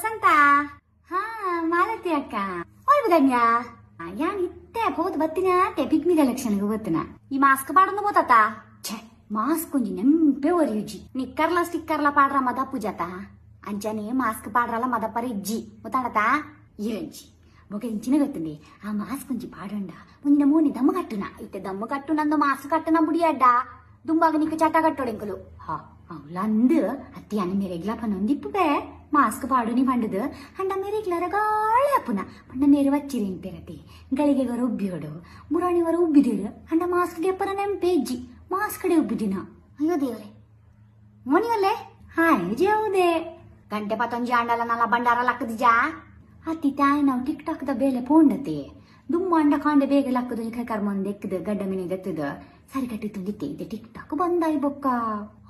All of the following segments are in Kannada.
ವಸಂತ ಹಾ ಮಾಲತಿ ಅಕ್ಕ ಹೋಗ್ಬೋದನ್ಯಾ ಯಾನ್ ಇತ್ತೆ ಹೋದ್ ಬತ್ತಿನ ಆತೆ ಪಿಕ್ನಿಕ್ ಎಲೆಕ್ಷನ್ಗೆ ಬತ್ತಿನ ಈ ಮಾಸ್ಕ್ ಪಾಡೊಂದು ಬೋತಾತ ಛೆ ಮಾಸ್ಕ್ ಒಂಜಿ ನೆಂಪೆ ಒರಿಯುಜಿ ನಿಕ್ಕರ್ಲ ಸ್ಟಿಕ್ಕರ್ಲ ಪಾಡ್ರ ಮದ ಪೂಜಾತ ಅಂಚನೆ ಮಾಸ್ಕ್ ಪಾಡ್ರಲ್ಲ ಮದಪ್ಪರ ಇಜ್ಜಿ ಗೊತ್ತಾಡತಾ ಇರಜ್ಜಿ ಬೊಕ ಇಂಚಿನ ಗೊತ್ತಂದೆ ಆ ಮಾಸ್ಕ್ ಒಂಜಿ ಪಾಡಂಡ ಒಂದಿನ ಮೋನಿ ದಮ್ಮ ಕಟ್ಟುನ ಇತ್ತೆ ದಮ್ಮ ಕಟ್ಟು ನಂದು ಮಾಸ್ಕ್ ಕಟ್ಟುನ ಬುಡಿಯಡ್ಡ ದುಂಬಾಗ ನಿಕ್ಕ ಚಟ ಕಟ್ಟೋಡೆಂಕಲು ಹಾ ಅವಳಂದು ಅತ್ತಿ ಅನ್ನ ಮೇರೆಗ್ಲ ಪನೊಂದಿಪ್ಪುಬೆ ಮಾಸ್ಕ್ ಪಾಡುನಿ ಪಂಡದು ಅಂಡ ಮೇರೆಗ್ಲರ ಗಾಳೆ ಅಪ್ಪುನ ಪಂಡ ಮೇರೆ ವಚ್ಚಿರಿ ಇಂಪೆರತಿ ಗಳಿಗೆಗರ ಉಬ್ಬಿಯೋಡು ಬುರಾಣಿವರ ಉಬ್ಬಿದಿರು ಅಂಡ ಮಾಸ್ಕ್ ಗೆಪ್ಪರ ನೆಂಪೆ ಇಜ್ಜಿ ಮಾಸ್ಕ್ ಕಡೆ ಉಬ್ಬಿದಿನ ಅಯ್ಯೋ ದೇವರೇ ಮೋನಿವಲ್ಲೇ ಹಾಯ್ ಜೌದೆ ಗಂಟೆ ಪತ್ತೊಂಜಿ ಅಂಡಲ ನಲ ಬಂಡಾರ ಲಕ್ಕದಿಜಾ ಅತ್ತಿ ತಾಯಿ ನಾವು ಟಿಕ್ ಟಾಕ್ ದ ಬೇಲೆ ಪೋಂಡತೆ ದುಮ್ಮ ಅಂಡ ಕಾಂಡೆ ಬೇಗ ಲಕ್ಕದು ಕೈ ಕರ್ಮಂದ್ ಎಕ್ಕದ ಗಡ್ಡ ಮಿನಿ ಗತ್ತದ ಸರಿ ಕಟ್ಟಿ ತುಂಡಿತ್ತೆ ಇದೆ ಟಿಕ್ ಟಾಕ್ ಬಂದಾಯಿ ಬೊಕ್ಕ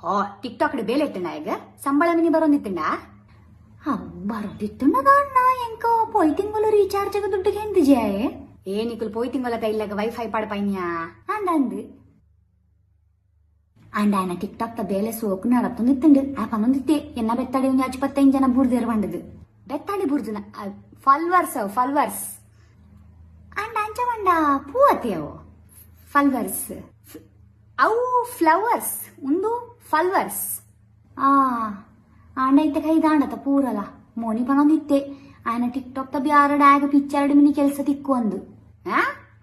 ಹೋ ಟಿಕ್ ಟಾಕ್ ಬೇಲೆ ಇತ್ತಂಡ ಈಗ ಸಂಬಳ ಮಿನಿ ಬರೋಂದಿತ್ತಂಡ ಬರೋದಿತ್ತುಂಡ ಅಣ್ಣ ಎಂಕೋ ಪೋಯ್ ತಿಂಗಳು ರೀಚಾರ್ಜ್ ಆಗ ದುಡ್ಡಿಗೆ ಎಂದಿಜೆ ಏನಿಕಲ್ ಪೋಯ್ ತಿಂಗಳದ ಇಲ್ಲಾಗ ವೈಫೈ ಪಡಪೈನ್ಯಾ ಅಂದು ಅಂಡ ఆయన ಟಿಕ್ ಟಾಕ್ ದ ಬೇಲೆ ಸೋಕು ನಡತ್ತೊಂದಿತ್ತುಂಡು ಆ ಪನೊಂದಿತ್ತೆ ಎನ್ನ ಬೆತ್ತಾಡಿ ಒಂದು 25 ಜನ ಬುರ್ದೇರು ಬಂಡದು ಬೆತ್ತಾಡಿ ಬುರ್ಜುನ ಫಲ್ವರ್ಸ್ ಅಂಡ ಅಂಚ ಬಂಡ ಪೂವತೆಯವು ಫಲ್ವರ್ಸ್ ಅವು ಫ್ಲವರ್ಸ್ ಒಂದು ಫಲ್ವರ್ಸ್ ಅಂಡ ಇತ್ತ ಕೈ ದಾಂಡತ ಪೂರಲ ಮೋನಿ ಪನೊಂದಿತ್ತೆ ఆయన ಟಿಕ್ ಟಾಕ್ ದ ಬ್ಯಾರಡ ಆಗ ಪಿಚ್ಚರ್ಡ್ ಮಿನಿ ಕೆಲಸ ತಿಕ್ಕು ಅಂದು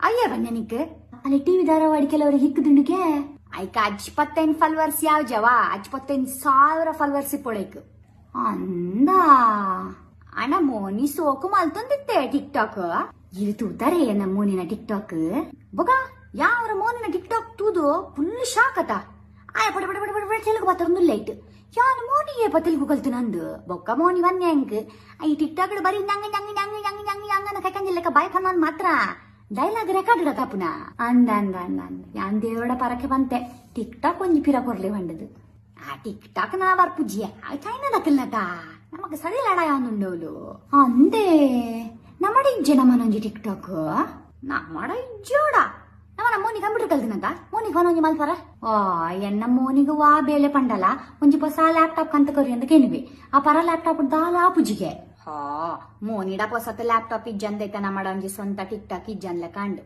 ಅಯ್ಯ ಬನ್ಯ ನಿಕ್ ಅಲ್ಲಿ ಟಿವಿ ಧಾರಾವಾಡಿ ಕೆಲವರಿಗೆ ಹಿಕ್ಕದುಂಡಿಗೆ ಐಕ 25 ಫಲ್ವರ್ಸ್ ಯಾವ ಜವಾ 25,000 ಫಲ್ವರ್ಸ್ ಇಪ್ಪೊಳೈಕ್ ಅಂದ ಅಣ್ಣ ಮೋನಿ ಸೋಕು ಮಲ್ತೊಂದಿತ್ತೆ ಟಿಕ್ ಟಾಕ್ ಇದು ತೂತಾರೆ ನಮ್ಮ ಮೋನಿನ ಟಿಕ್ ಟಾಕ್ ಬೊಗ ಯಾವ್ರ ಮೋನಿನ ಟಿಕ್ ಟಾಕ್ ತೂದು ಫುಲ್ ಶಾಕ್ ಅತ ಆಯ ಪಡ ಪಡ ಪಡ ಪಡ ಪಡ ತೆಲುಗು ಬತ್ತೊಂದು ಲೈಟ್ ಯಾನ್ ಮೋನಿ ಏಪ ತೆಲುಗು ಕಲ್ತು ನಂದು ಬೊಕ್ಕ ಮೋನಿ ವನ್ಯ ಹೆಂಗ್ ಈ ಟಿಕ್ ಟಾಕ್ ಬರೀ ನಂಗೆ ನಂಗೆ ನಂಗೆ ನಂಗೆ ನಂಗೆ ಹಂಗನ ಕೈಕಂಗಿಲ್ಲಕ ಬಾಯ್ ಫನ್ ಮಾತ್ರ ಡೈಲಾಗ್ ರೆಕಾರ್ಡ್ ಇಡಕಪ್ಪುನ ಅಂದ ಅಂದ ಅಂದ ಅಂದ ಯಾನ್ ದೇವಡ ಪರಕ್ಕೆ ಬಂತೆ ಟಿಕ್ ಟಾಕ್ ಒಂಜಿ ಪಿರ ಕೊರ್ಲಿ ಬಂಡದು ಆ ಟಿಕ್ ಟಾಕ್ ನಾ ಬರ್ಪುಜಿಯ ಚೈನಾದಕ್ಕಿಲ್ಲಟ ನಮಗ ಸರಿ ಲಡ ಯಾವನುಂಡೋಲು ಅಂದೇ ನಮ್ಮಡ ಇಜ್ಜೆ ನಮ್ಮನೊಂಜಿ ಟಿಕ್ ಟಾಕ್ ನಮ್ಮಡ ಇಜ್ಜೋಡ ನಮ್ಮ ಮೋನಿ ಕಂಪ್ಯೂಟರ್ ಕಲ್ತಿನಂತ ಮೋನಿ ಫೋನ್ ಒಂಜಿ ಮಲ್ಪರ ಓ ಎನ್ನ ಮೋನಿಗ ವಾ ಬೇಲೆ ಪಂಡಲ ಒಂಜಿ ಹೊಸ ಲ್ಯಾಪ್ಟಾಪ್ ಕಂತ ಕರಿ ಅಂತ ಕೇಳಿವೆ ಆ ಪರ ಲ್ಯಾಪ್ಟಾಪ್ ದಾಲ ಪುಜಿಗೆ ಹಾ ಮೋನಿಡ ಹೊಸತ ಲ್ಯಾಪ್ಟಾಪ್ ಇಜ್ಜಂದೈತ ನಮ್ಮಡ ಒಂಜಿ ಸ್ವಂತ ಟಿಕ್ ಟಾಕ್ ಇಜ್ಜನ್ಲ ಕಂಡು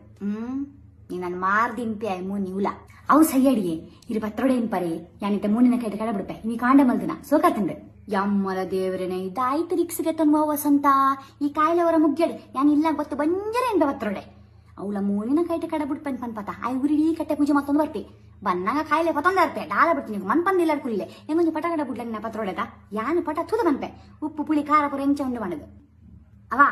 ನೀ ನನ್ ಮಾರ್ದಿಂಪಿ ಆಯ್ ಮೋನಿ ಉಲ ಅವು ಸಯ್ಯಡಿಯೇ ಇರು ಪತ್ರೊಡೆ ಇಂಪರೆ ಯಾನಿತ ಮೂನಿನ ಕೈಟ ಕಡ ಬಿಡ್ಪೆ ನೀ ಕಾಂಡ ಮಲ್ದಿನ ಸೋಕತ್ತಂಡು ಯಮ್ಮಲ ದೇವರೇನೆ ಇದಾಯ್ತು ರಿಕ್ಸ್ಗೆ ತನ್ನುವ ವಸಂತ ಈ ಕಾಯಿಲೆವರ ಮುಗ್ಗಡು ಯಾನ್ ಇಲ್ಲ ಗೊತ್ತು ಬಂಜರೆ ಎಂಬ ಪತ್ರೊಡೆ ಅವಳ ಮೂನಿನ ಕೈಟ ಕಡ ಬಿಡ್ಪೆನ್ ಪನ್ಪತ ಆಯ್ ಉರಿ ಕಟ್ಟೆ ಪೂಜೆ ಮತ್ತೊಂದು ಬರ್ತಿ ಬನ್ನಾಗ ಕಾಯಿಲೆ ಪತ್ತೊಂದು ಇರ್ತೆ ಡಾಲ ಬಿಡ್ತೀನಿ ಮನ್ ಪಂದಿಲ್ಲ ಕುಲ್ಲೆ ಹೆಂಗೊಂದು ಪಟ ಕಡ ಬಿಡ್ಲ ಪತ್ರೊಡೆದ ಯಾನು ಪಟ ತುದ ಮನ್ಪೆ ಉಪ್ಪು ಪುಳಿ ಖಾರ ಪುರ ಎಂಚ ಉಂಡು ಮಾಡದು ಅವಾ